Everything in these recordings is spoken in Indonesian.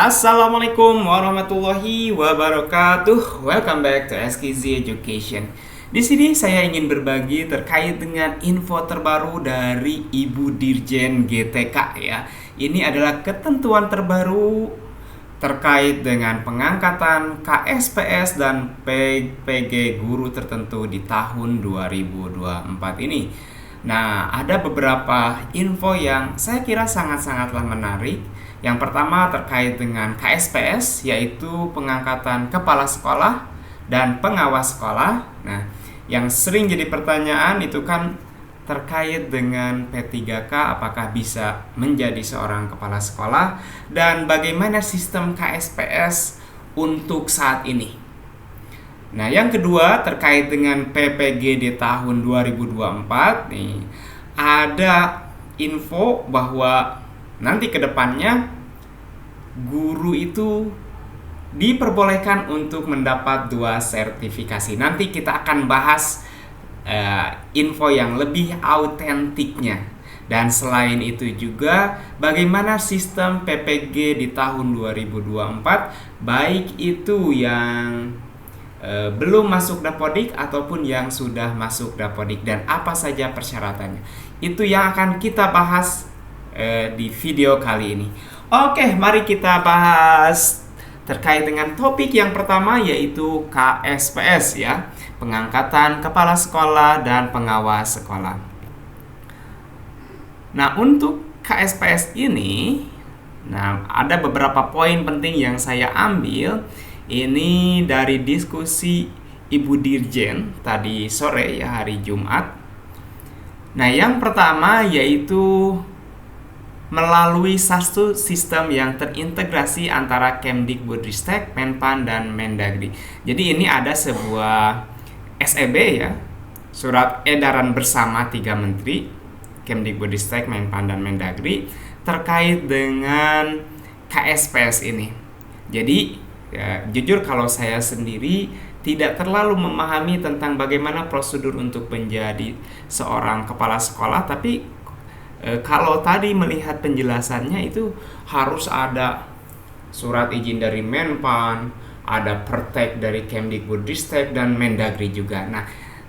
Assalamualaikum warahmatullahi wabarakatuh. Welcome back to SKZ Education. Di sini saya ingin berbagi terkait dengan info terbaru dari Ibu Dirjen GTK ya. Ini adalah ketentuan terbaru terkait dengan pengangkatan KSPS dan PG guru tertentu di tahun 2024 ini. Nah, ada beberapa info yang saya kira sangat-sangatlah menarik. Yang pertama terkait dengan KSPS, yaitu pengangkatan kepala sekolah dan pengawas sekolah. Nah, yang sering jadi pertanyaan itu kan terkait dengan P3K, apakah bisa menjadi seorang kepala sekolah dan bagaimana sistem KSPS untuk saat ini. Nah, yang kedua terkait dengan PPG di tahun 2024 nih, ada info bahwa nanti ke depannya guru itu diperbolehkan untuk mendapat 2 sertifikasi. Nanti kita akan bahas info yang lebih autentiknya. Dan selain itu juga bagaimana sistem PPG di tahun 2024, baik itu yang belum masuk Dapodik ataupun yang sudah masuk Dapodik, dan apa saja persyaratannya. Itu yang akan kita bahas di video kali ini. Oke, mari kita bahas terkait dengan topik yang pertama, yaitu KSPS ya, pengangkatan kepala sekolah dan pengawas sekolah. Nah, untuk KSPS ini, ada beberapa poin penting yang saya ambil ini dari diskusi Ibu Dirjen tadi sore ya, hari Jumat. Nah, yang pertama yaitu melalui satu sistem yang terintegrasi antara Kemdikbudristek, Menpan, dan Mendagri. Jadi ini ada sebuah SEB ya, surat edaran bersama 3 menteri, Kemdikbudristek, Menpan, dan Mendagri, terkait dengan KSPS ini. Jadi ya, jujur kalau saya sendiri tidak terlalu memahami tentang bagaimana prosedur untuk menjadi seorang kepala sekolah, tapi kalau tadi melihat penjelasannya itu harus ada surat izin dari Menpan, ada pertek dari Kemdikbudristek dan Mendagri juga. Nah,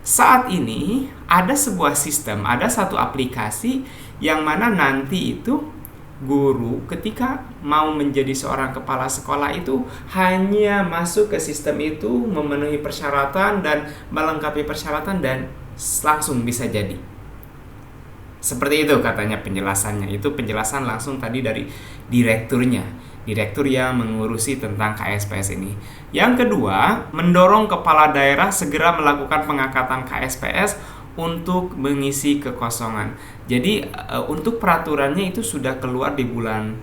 saat ini ada sebuah sistem, ada satu aplikasi yang mana nanti itu guru ketika mau menjadi seorang kepala sekolah itu hanya masuk ke sistem itu, memenuhi persyaratan dan melengkapi persyaratan, dan langsung bisa jadi. Seperti itu katanya penjelasannya. Itu penjelasan langsung tadi dari direkturnya, direktur yang mengurusi tentang KSPS ini. Yang kedua, mendorong kepala daerah segera melakukan pengangkatan KSPS untuk mengisi kekosongan. Jadi untuk peraturannya itu sudah keluar di bulan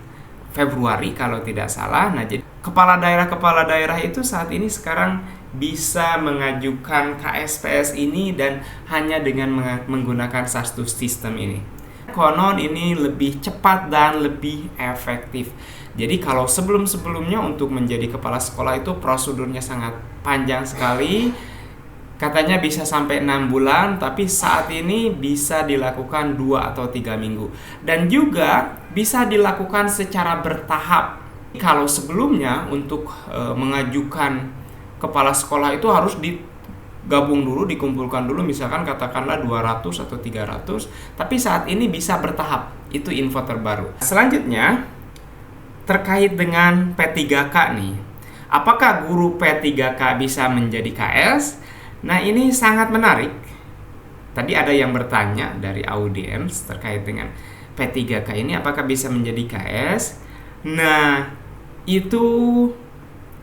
Februari kalau tidak salah. Nah, jadi kepala daerah itu saat ini sekarang bisa mengajukan KSPS ini dan hanya dengan menggunakan satu sistem ini. Konon ini lebih cepat dan lebih efektif. Jadi kalau sebelum-sebelumnya untuk menjadi kepala sekolah itu prosedurnya sangat panjang sekali. Katanya bisa sampai 6 bulan, tapi saat ini bisa dilakukan 2 atau 3 minggu. Dan juga bisa dilakukan secara bertahap. Kalau sebelumnya untuk mengajukan kepala sekolah itu harus digabung dulu, dikumpulkan dulu, misalkan katakanlah 200 atau 300, tapi saat ini bisa bertahap. Itu info terbaru. Selanjutnya, terkait dengan P3K nih. Apakah guru P3K bisa menjadi KS? Nah, ini sangat menarik. Tadi ada yang bertanya dari audiens terkait dengan P3K ini apakah bisa menjadi KS? Nah, itu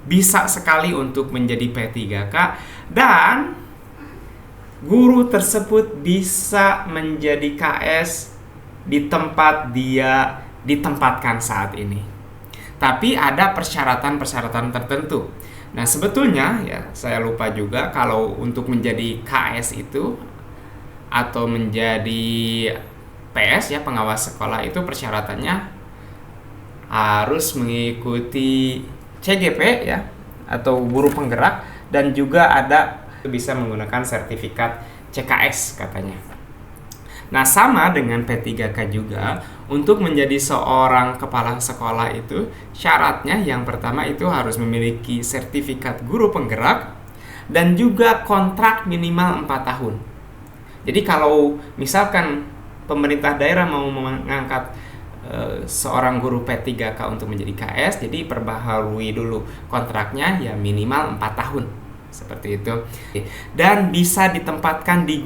bisa sekali untuk menjadi P3K, dan guru tersebut bisa menjadi KS di tempat dia ditempatkan saat ini. Tapi ada persyaratan-persyaratan tertentu. Nah, sebetulnya ya saya lupa juga kalau untuk menjadi KS itu atau menjadi PS ya, pengawas sekolah, itu persyaratannya harus mengikuti CGP ya, atau guru penggerak, dan juga ada bisa menggunakan sertifikat CKS katanya. Nah, sama dengan P3K juga, untuk menjadi seorang kepala sekolah itu syaratnya yang pertama itu harus memiliki sertifikat guru penggerak dan juga kontrak minimal 4 tahun. Jadi kalau misalkan pemerintah daerah mau mengangkat seorang guru P3K untuk menjadi KS, jadi perbaharui dulu kontraknya ya minimal 4 tahun. Seperti itu. Dan bisa ditempatkan di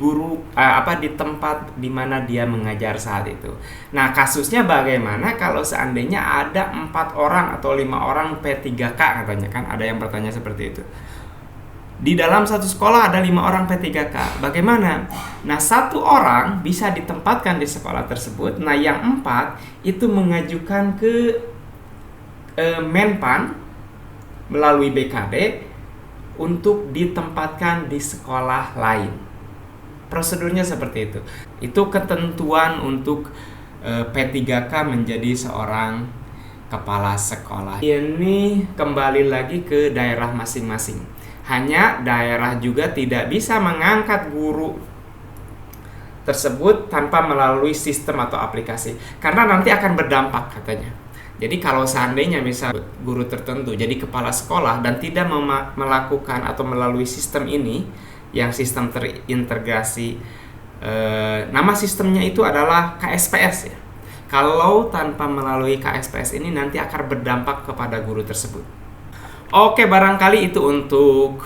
di tempat di mana dia mengajar saat itu. Nah, kasusnya bagaimana kalau seandainya ada 4 orang atau 5 orang P3K katanya, kan ada yang bertanya seperti itu. Di dalam satu sekolah ada 5 orang P3K. Bagaimana? Nah, 1 orang bisa ditempatkan di sekolah tersebut. Nah, yang 4 itu mengajukan ke Menpan melalui BKD untuk ditempatkan di sekolah lain. Prosedurnya seperti itu. Itu ketentuan untuk P3K menjadi seorang kepala sekolah. Ini kembali lagi ke daerah masing-masing. Hanya daerah juga tidak bisa mengangkat guru tersebut tanpa melalui sistem atau aplikasi, karena nanti akan berdampak katanya. Jadi kalau seandainya misal guru tertentu jadi kepala sekolah dan tidak melakukan atau melalui sistem ini, yang sistem terintegrasi, nama sistemnya itu adalah KSPS ya. Kalau tanpa melalui KSPS ini nanti akan berdampak kepada guru tersebut. Oke, barangkali itu untuk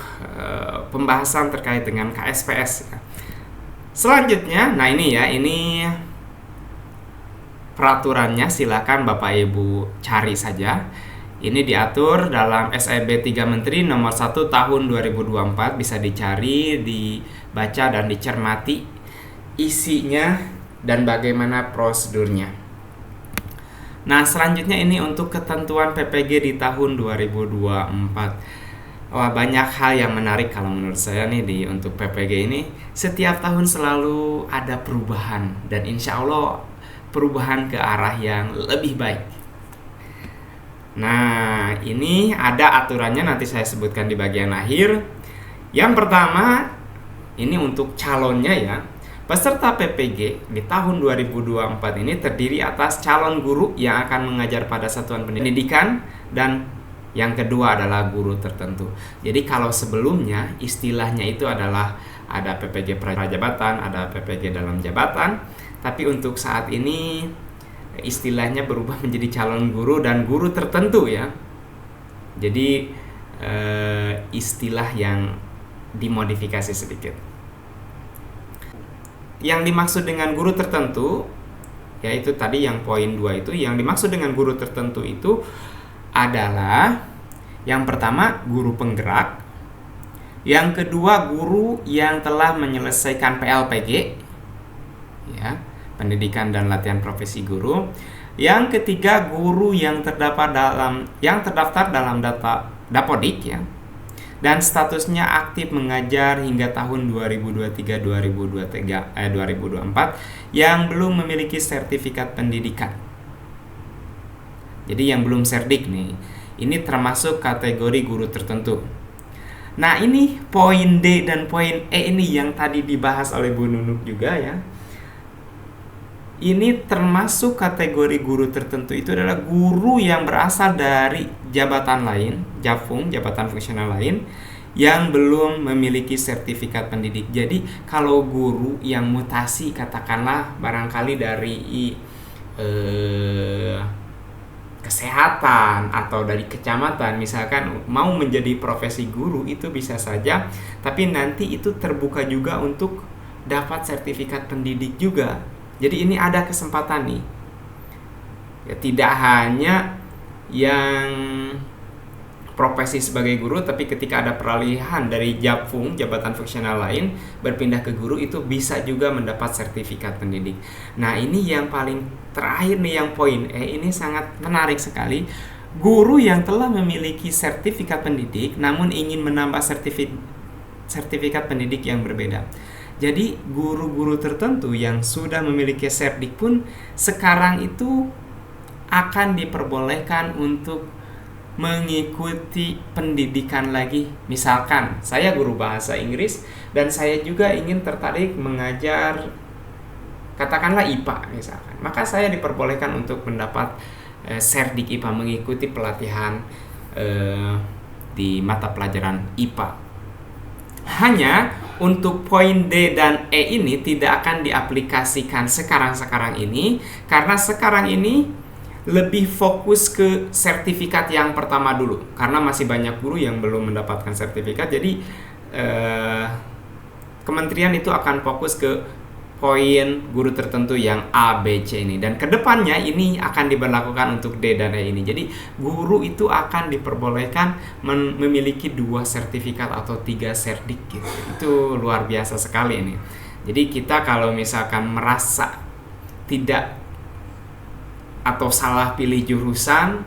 pembahasan terkait dengan KSPS ya. Selanjutnya, nah ini peraturannya, silakan Bapak Ibu cari saja. Ini diatur dalam SIB 3 Menteri nomor 1 tahun 2024, bisa dicari, dibaca dan dicermati isinya dan bagaimana prosedurnya. Nah, selanjutnya ini untuk ketentuan PPG di tahun 2024. Wah, banyak hal yang menarik kalau menurut saya nih untuk PPG ini. Setiap tahun selalu ada perubahan dan insya Allah perubahan ke arah yang lebih baik. Nah, ini ada aturannya, nanti saya sebutkan di bagian akhir. Yang pertama, ini untuk calonnya ya. Peserta PPG di tahun 2024 ini terdiri atas calon guru yang akan mengajar pada satuan pendidikan, dan yang kedua adalah guru tertentu. Jadi kalau sebelumnya istilahnya itu adalah ada PPG prajabatan, ada PPG dalam jabatan, tapi untuk saat ini istilahnya berubah menjadi calon guru dan guru tertentu ya. Jadi istilah yang dimodifikasi sedikit. Yang dimaksud dengan guru tertentu, yaitu tadi yang poin 2 itu, yang dimaksud dengan guru tertentu itu adalah yang pertama guru penggerak, yang kedua guru yang telah menyelesaikan PLPG ya, pendidikan dan latihan profesi guru, yang ketiga guru yang terdaftar dalam data Dapodik ya, dan statusnya aktif mengajar hingga tahun 2024 yang belum memiliki sertifikat pendidikan. Jadi yang belum serdik nih, ini termasuk kategori guru tertentu. Nah, ini poin D dan poin E ini yang tadi dibahas oleh Bu Nunuk juga ya. Ini termasuk kategori guru tertentu, itu adalah guru yang berasal dari jabatan lain, jabatan fungsional lain, yang belum memiliki sertifikat pendidik. Jadi kalau guru yang mutasi, katakanlah barangkali dari kesehatan atau dari kecamatan, misalkan mau menjadi profesi guru, itu bisa saja, tapi nanti itu terbuka juga untuk dapat sertifikat pendidik juga. Jadi ini ada kesempatan nih ya, tidak hanya yang profesi sebagai guru, tapi ketika ada peralihan dari jabatan fungsional lain berpindah ke guru, itu bisa juga mendapat sertifikat pendidik. Nah, ini yang paling terakhir nih, yang poin E ini sangat menarik sekali. Guru yang telah memiliki sertifikat pendidik namun ingin menambah sertifikat pendidik yang berbeda. Jadi guru-guru tertentu yang sudah memiliki serdik pun sekarang itu akan diperbolehkan untuk mengikuti pendidikan lagi. Misalkan saya guru bahasa Inggris dan saya juga ingin tertarik mengajar katakanlah IPA misalkan, maka saya diperbolehkan untuk mendapat Serdik IPA, mengikuti pelatihan di mata pelajaran IPA. Hanya untuk poin D dan E ini tidak akan diaplikasikan sekarang ini, karena sekarang ini lebih fokus ke sertifikat yang pertama dulu, karena masih banyak guru yang belum mendapatkan sertifikat. Jadi kementerian itu akan fokus ke poin guru tertentu yang A, B, C ini, dan kedepannya ini akan diberlakukan untuk D dan E ini. Jadi guru itu akan diperbolehkan memiliki 2 sertifikat atau 3 serdik gitu. Itu luar biasa sekali ini. Jadi kita kalau misalkan merasa tidak atau salah pilih jurusan,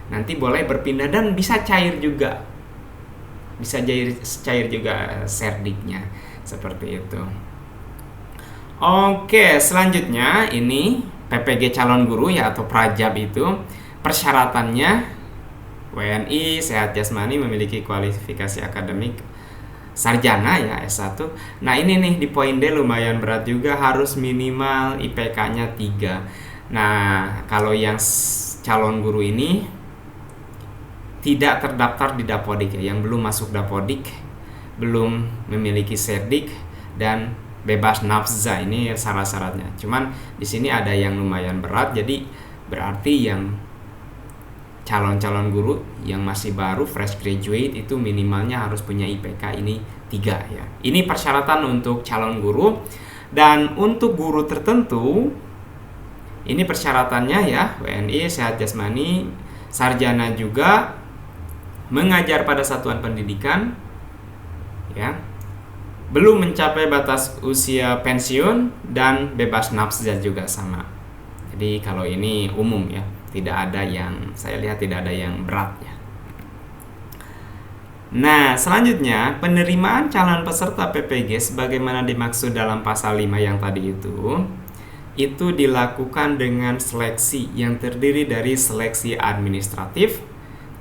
nanti boleh berpindah dan bisa cair juga. Bisa cair juga serdiknya. Seperti itu. Oke, selanjutnya ini PPG calon guru ya atau prajab itu persyaratannya WNI, sehat jasmani, memiliki kualifikasi akademik sarjana ya S1. Nah, ini nih di poin D lumayan berat juga, harus minimal IPK-nya 3. Nah, kalau yang calon guru ini tidak terdaftar di Dapodik ya, yang belum masuk Dapodik, belum memiliki serdik dan bebas nafza, ini syarat-syaratnya. Cuman di sini ada yang lumayan berat, jadi berarti yang calon-calon guru yang masih baru fresh graduate itu minimalnya harus punya IPK ini 3 ya. Ini persyaratan untuk calon guru. Dan untuk guru tertentu ini persyaratannya ya, WNI, sehat jasmani, sarjana juga, mengajar pada satuan pendidikan ya, belum mencapai batas usia pensiun, dan bebas nafza juga sama. Jadi kalau ini umum ya, tidak ada yang, saya lihat tidak ada yang berat ya. Nah, selanjutnya penerimaan calon peserta PPG sebagaimana dimaksud dalam pasal 5 yang tadi itu dilakukan dengan seleksi yang terdiri dari seleksi administratif,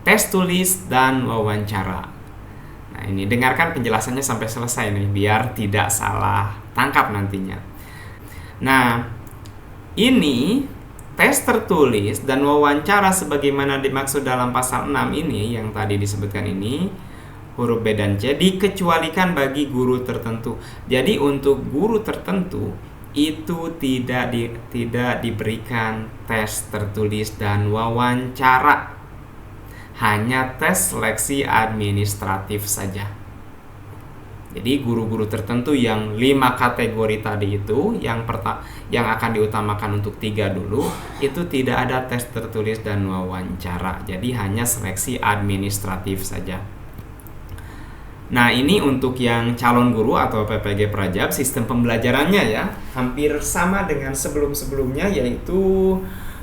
tes tulis, dan wawancara. Nah, ini dengarkan penjelasannya sampai selesai nih biar tidak salah tangkap nantinya. Nah, ini tes tertulis dan wawancara sebagaimana dimaksud dalam pasal 6 ini yang tadi disebutkan ini, huruf B dan C, dikecualikan bagi guru tertentu. Jadi untuk guru tertentu itu tidak diberikan tes tertulis dan wawancara. Hanya tes seleksi administratif saja. Jadi guru-guru tertentu yang 5 kategori tadi itu yang akan diutamakan untuk 3 dulu, itu tidak ada tes tertulis dan wawancara. Jadi hanya seleksi administratif saja. Nah, ini untuk yang calon guru atau PPG prajab, sistem pembelajarannya ya hampir sama dengan sebelum-sebelumnya, yaitu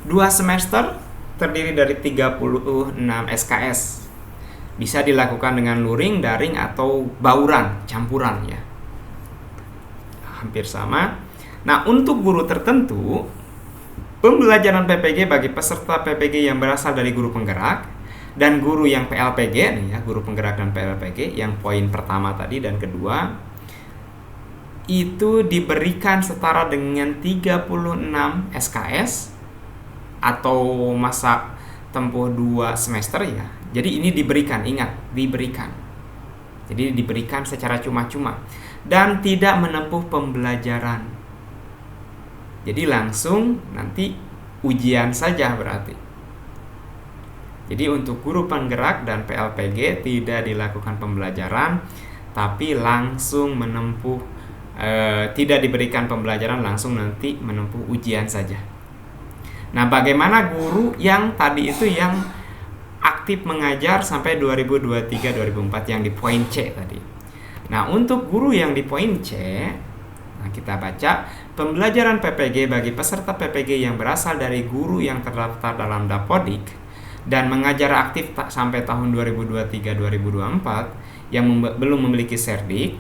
2 semester terdiri dari 36 SKS. Bisa dilakukan dengan luring, daring, atau bauran, campuran ya. Hampir sama. Nah, untuk guru tertentu, pembelajaran PPG bagi peserta PPG yang berasal dari guru penggerak dan guru yang PLPG nih ya, guru penggerak dan PLPG yang poin pertama tadi dan kedua itu diberikan setara dengan 36 SKS atau masa tempuh 2 semester ya. Jadi ini diberikan, ingat, diberikan. Jadi diberikan secara cuma-cuma dan tidak menempuh pembelajaran. Jadi langsung nanti ujian saja berarti. Jadi untuk guru penggerak dan PLPG tidak dilakukan pembelajaran, tapi langsung menempuh, tidak diberikan pembelajaran, langsung nanti menempuh ujian saja. Nah, bagaimana guru yang tadi itu yang aktif mengajar sampai 2023-2024 yang di poin C tadi. Nah, untuk guru yang di poin C, nah kita baca, pembelajaran PPG bagi peserta PPG yang berasal dari guru yang terdaftar dalam Dapodik dan mengajar aktif sampai tahun 2023-2024 yang belum memiliki serdik,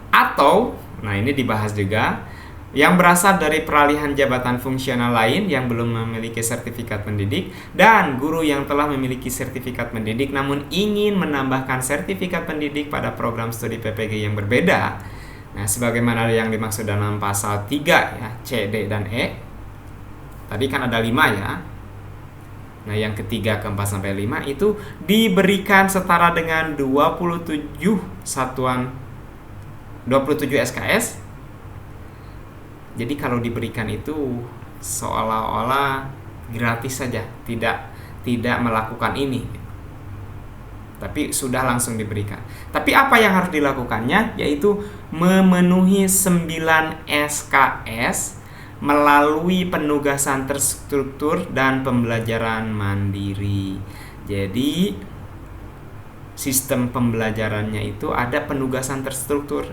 atau, nah ini dibahas juga, yang berasal dari peralihan jabatan fungsional lain yang belum memiliki sertifikat pendidik, dan guru yang telah memiliki sertifikat pendidik namun ingin menambahkan sertifikat pendidik pada program studi PPG yang berbeda Nah, sebagaimana yang dimaksud dalam pasal 3 ya, C, D, dan E. Tadi kan ada 5 ya. Nah, yang ketiga, keempat, sampai 5 itu diberikan setara dengan 27 SKS. Jadi kalau diberikan itu seolah-olah gratis saja, tidak melakukan ini. Tapi sudah langsung diberikan. Tapi apa yang harus dilakukannya? Yaitu memenuhi 9 SKS melalui penugasan terstruktur dan pembelajaran mandiri. Jadi sistem pembelajarannya itu ada penugasan terstruktur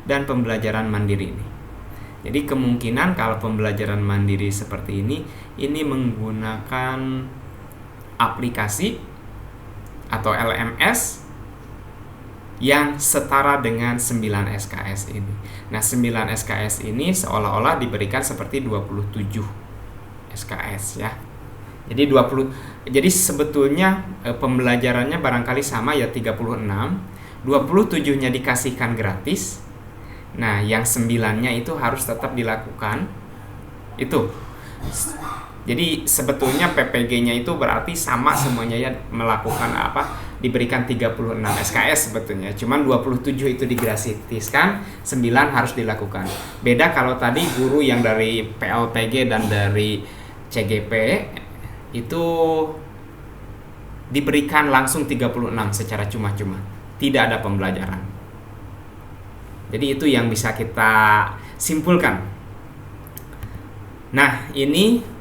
dan pembelajaran mandiri ini. Jadi kemungkinan kalau pembelajaran mandiri seperti ini menggunakan aplikasi atau LMS yang setara dengan 9 SKS ini. Nah, 9 SKS ini seolah-olah diberikan seperti 27 SKS ya. Jadi sebetulnya pembelajarannya barangkali sama ya, 36. 27-nya dikasihkan gratis. Nah, yang 9-nya itu harus tetap dilakukan. Itu. Jadi sebetulnya PPG-nya itu berarti sama semuanya ya, melakukan diberikan 36 SKS sebetulnya. Cuman 27 itu digratiskan, 9 harus dilakukan. Beda kalau tadi guru yang dari PLPG dan dari CGP itu diberikan langsung 36 secara cuma-cuma. Tidak ada pembelajaran. Jadi itu yang bisa kita simpulkan. Nah, ini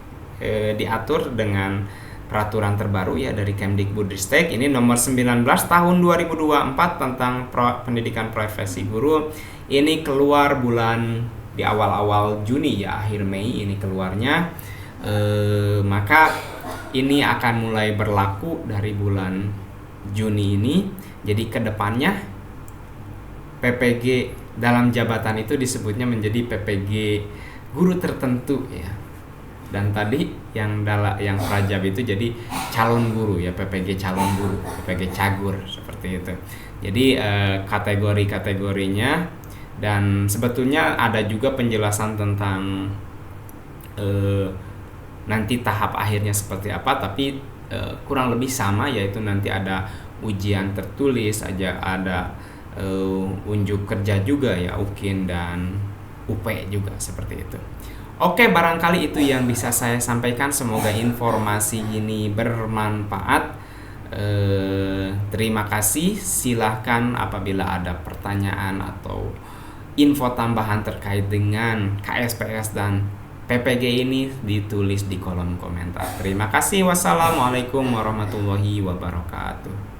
diatur dengan peraturan terbaru ya dari Kemdikbudristek. Ini nomor 19 tahun 2024 tentang pendidikan profesi guru. Ini keluar di awal-awal Juni ya, akhir Mei ini keluarnya. Maka ini akan mulai berlaku dari bulan Juni ini. Jadi kedepannya PPG dalam jabatan itu disebutnya menjadi PPG guru tertentu ya. Dan tadi yang prajab itu jadi calon guru ya, PPG calon guru, PPG cagur seperti itu. Jadi kategori-kategorinya, dan sebetulnya ada juga penjelasan tentang nanti tahap akhirnya seperti apa, tapi kurang lebih sama, yaitu nanti ada ujian tertulis aja, ada unjuk kerja juga ya, UKIN dan UP juga seperti itu. Oke, barangkali itu yang bisa saya sampaikan. Semoga informasi ini bermanfaat. Terima kasih. Silahkan apabila ada pertanyaan atau info tambahan terkait dengan KSPS dan PPG ini ditulis di kolom komentar. Terima kasih. Wassalamualaikum warahmatullahi wabarakatuh.